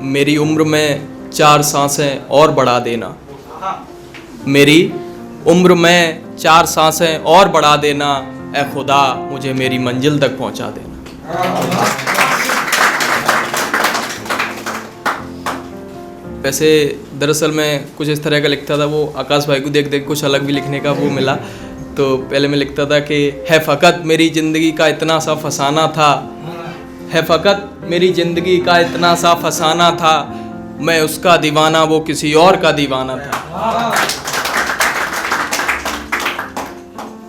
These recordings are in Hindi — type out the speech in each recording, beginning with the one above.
मेरी उम्र में 4 सांसें और बढ़ा देना, मेरी उम्र में 4 सांसें और बढ़ा देना, ए खुदा मुझे मेरी मंजिल तक पहुंचा देना। वैसे दरअसल मैं कुछ इस तरह का लिखता था, वो आकाश भाई को देख देख कुछ अलग भी लिखने का वो मिला। तो पहले मैं लिखता था कि है फ़कत मेरी ज़िंदगी का इतना सा फसाना था, है फ़कत मेरी ज़िंदगी का इतना सा फसाना था, मैं उसका दीवाना वो किसी और का दीवाना था।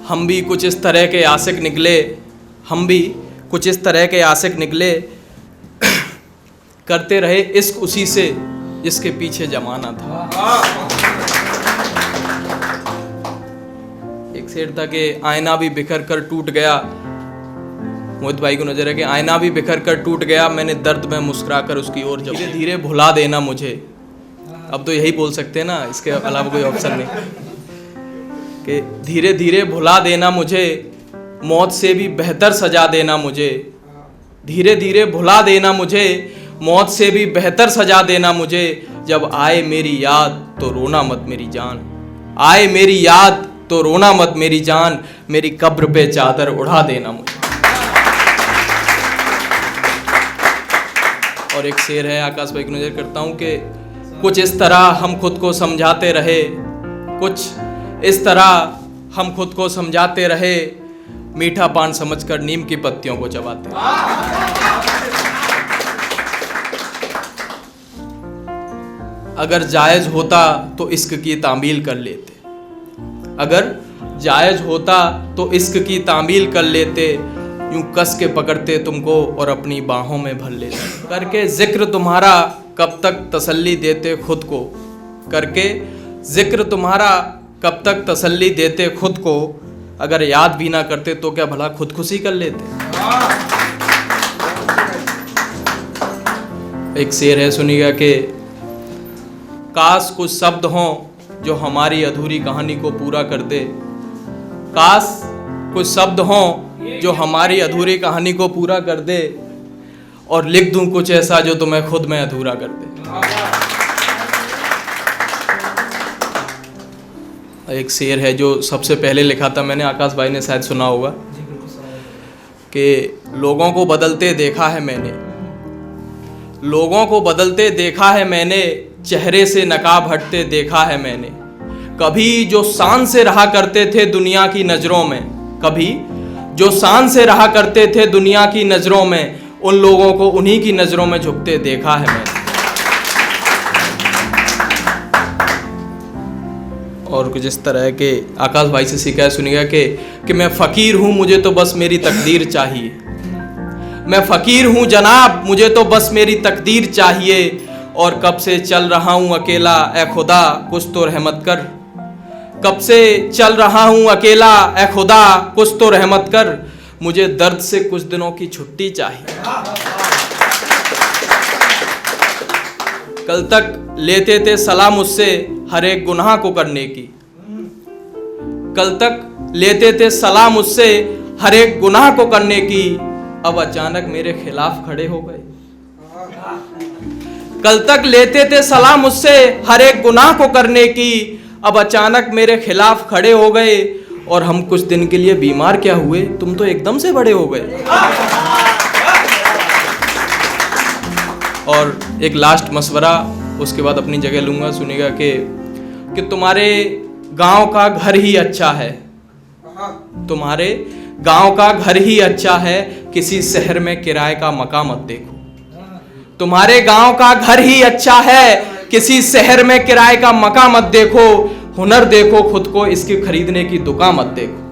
हम भी कुछ इस तरह के आशिक निकले, हम भी कुछ इस तरह के आशिक निकले, करते रहे इश्क उसी से जिसके पीछे जमाना था। एक शेर था कि आईना भी बिखर कर टूट गया, मोहित भाई को नजर है कि आईना भी बिखर कर टूट गया, मैंने दर्द में मुस्कुरा कर उसकी ओर धीरे धीरे भुला देना मुझे। अब तो यही बोल सकते हैं ना, इसके अलावा कोई ऑप्शन नहीं, कि धीरे धीरे भुला देना मुझे, मौत से भी बेहतर सजा देना मुझे, धीरे धीरे भुला देना मुझे, मौत से भी बेहतर सजा देना मुझे। जब आए मेरी याद तो रोना मत मेरी जान, आए मेरी याद तो रोना मत मेरी जान, मेरी कब्र पे चादर उड़ा देना मुझे। और एक शेर है, आकाश भाई को नजर करता हूँ कि कुछ इस तरह हम खुद को समझाते रहे, कुछ इस तरह हम खुद को समझाते रहे, मीठा पान समझकर नीम की पत्तियों को चबाते रहे। अगर जायज़ होता तो इश्क की तामील कर लेते, अगर जायज़ होता तो इश्क की तामील कर लेते, यूं कस के पकड़ते तुमको और अपनी बाहों में भर लेते। करके जिक्र तुम्हारा कब तक तसल्ली देते खुद को, करके जिक्र तुम्हारा कब तक तसल्ली देते खुद को, अगर याद भी ना करते तो क्या भला खुदकुशी कर लेते। एक शेर है, सुनिएगा कि काश कुछ शब्द हों जो हमारी अधूरी कहानी को पूरा कर दे, काश कुछ शब्द हों जो हमारी अधूरी कहानी को पूरा कर दे, और लिख दूं कुछ ऐसा जो तुम्हें खुद में अधूरा कर दे। एक शेर है जो सबसे पहले लिखा था मैंने, आकाश भाई ने शायद सुना होगा, कि लोगों को बदलते देखा है मैंने, लोगों को बदलते देखा है मैंने, चेहरे से नकाब हटते देखा है मैंने। कभी जो शान से रहा करते थे दुनिया की नज़रों में, कभी जो शान से रहा करते थे दुनिया की नज़रों में, उन लोगों को उन्हीं की नज़रों में झुकते देखा है मैंने। और कुछ इस तरह के आकाश भाई से सीखा है, सुनिएगा कि मैं फ़कीर हूँ मुझे तो बस मेरी तकदीर चाहिए, मैं फ़कीर हूँ जनाब मुझे तो बस मेरी तकदीर चाहिए, और कब से चल रहा हूँ अकेला ए खुदा कुछ तो रहमत कर, कब से चल रहा हूँ अकेला ए खुदा कुछ तो रहमत कर, मुझे दर्द से कुछ दिनों की छुट्टी चाहिए। कल तक लेते थे सलाह मुझसे हर एक गुनाह को करने की, कल तक लेते थे सलाह मुझसे हर एक गुनाह को करने की, अब अचानक मेरे खिलाफ खड़े हो गए। कल तक लेते थे सलाह मुझसे हर एक गुनाह को करने की, अब अचानक मेरे खिलाफ खड़े हो गए, और हम कुछ दिन के लिए बीमार क्या हुए, तुम तो एकदम से बड़े हो गए। और एक लास्ट मशवरा, उसके बाद अपनी जगह लूंगा, सुनिएगा कि तुम्हारे गांव का घर ही अच्छा है, तुम्हारे गांव का घर ही अच्छा है, किसी शहर में किराए का मकान मत देखो, तुम्हारे गांव का घर ही अच्छा है, किसी शहर में किराए का मकान मत देखो, हुनर देखो खुद को इसकी खरीदने की दुकान मत देखो।